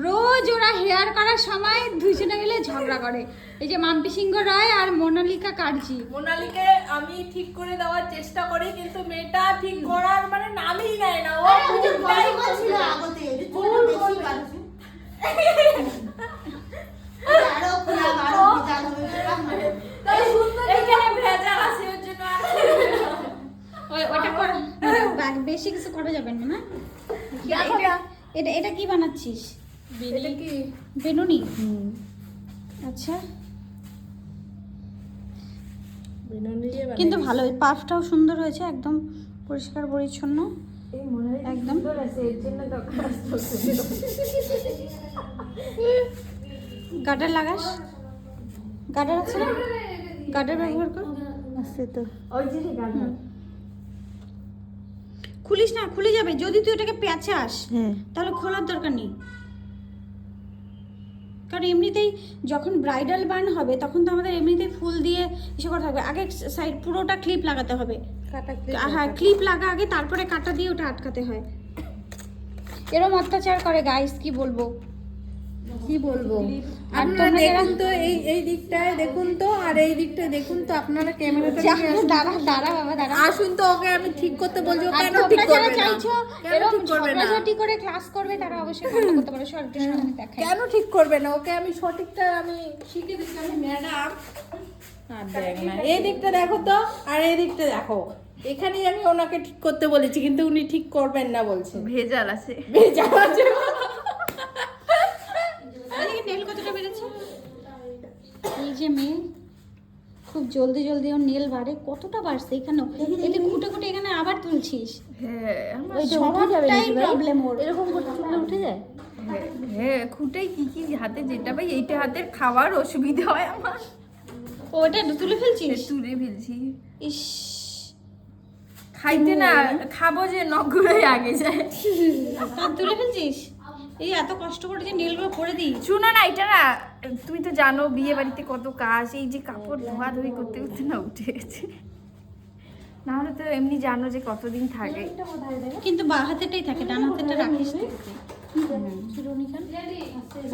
রোজ ওরা হেয়ার করার সময় দুইজনে মিলে ঝগড়া করে। এই যে মাম্পি সিংহ রায় আর মোনালিকা কার্জি। মোনালিকে আমি ঠিক করে দেওয়ার চেষ্টা করি, কিন্তু মেয়েটা ঠিক করার মানে নামই নেয় না। ও ছিল আগতে যে ছোট বেশি বাড়ছে আরো খোলা আরো ভেজাল হবে। তাই সুন্দর এখানে ভেজাল আছে ওর জন্য ওটা কর, বেশি কিছু করা যাবে না। এটা এটা কি বানাচ্ছিস? এটা কি বেনুনি? আচ্ছা, কিন্তু ভালো, পাফটাও সুন্দর হয়েছে, একদম পরিষ্কার পরিচ্ছন্ন একদম। গার্ডার লাগাস, গার্ডার আছে না? গার্ডার ব্যবহার কর। আছে তো, খুলিস না, খুলে যাবে যদি তুই ওটাকে পেঁচাস। তাহলে খোলার দরকার নেই, কারণ এমনিতেই যখন ব্রাইডাল বান হবে তখন তো আমাদের এমনিতেই ফুল দিয়ে এসে করা থাকবে। আগে সাইড পুরোটা ক্লিপ লাগাতে হবে। হ্যাঁ, ক্লিপ লাগা আগে, তারপরে কাটা দিয়ে ওটা আটকাতে হয়। এরকম অত্যাচার করে গাইস, কি বলবো কি বলবো। আপনারা দেখুন তো, এই দিকটায় দেখুন তো, আর এই দিকটায় দেখুন তো। আপনারা ক্যামেরাটা দাঁড়া দাঁড়া বাবা দাঁড়া, আসুন তো। ওকে আমি ঠিক করতে বলছি, ও কেন ঠিক তোমরা করবে যারা না? চাইছো এরকম ঝগড়াঝাটি করে ক্লাস করবে তারা অবশ্যই কমেন্ট করতে পারো। সরটা সামনে দেখাই, কেন ঠিক করবে না? ওকে আমি সঠিকটা আমি শিখে দিচ্ছি। আমি ম্যাডাম। আর দেখ না, এই দিকটা দেখো তো, আর এই দিকটা দেখো। এখানেই আমি ওনাকে ঠিক করতে বলেছি, কিন্তু উনি ঠিক করবেন না বলছেন। ভেজাল আছে, ভেজাল আছে। নেল কতটা বেড়েছে? এই যে মেয়ে খুব জলদি জলদি ওর নেল বাড়ে, কতটা বাড়ছে এখানেও। এই যে খুঁটে খুঁটে এখানে আবার তুলছিস। হ্যাঁ ওই যে সবটাই প্রবলেম ওর। এরকম করতে চুলে উঠে যায়। হ্যাঁ, খুঁটেই কি হাতে যেটা পাই, এইটা হাতের খাওয়ার অসুবিধা হয় আমার। ওটা তুলে ফেলছিস? তুলে ফেলছি। ইস, খাইতে না খাবো যে নখগুলোই আগে যায়। তার তুলে ফেলছিস? এই এত কষ্ট করে যে নেলগুলো করে দিই। শুনো না, এটা না, তুমি তো জানো বিয়ে বাড়িতে কত কাজ, এই যে কাপড় ধোয়াধুয়ি করতে করতে না উঠে গেছে। নাহলে তো এমনি জানো যে কতদিন থাকে। কিন্তু বা হাতেটাই থাকে, ডান হাতেটা রাখিস না।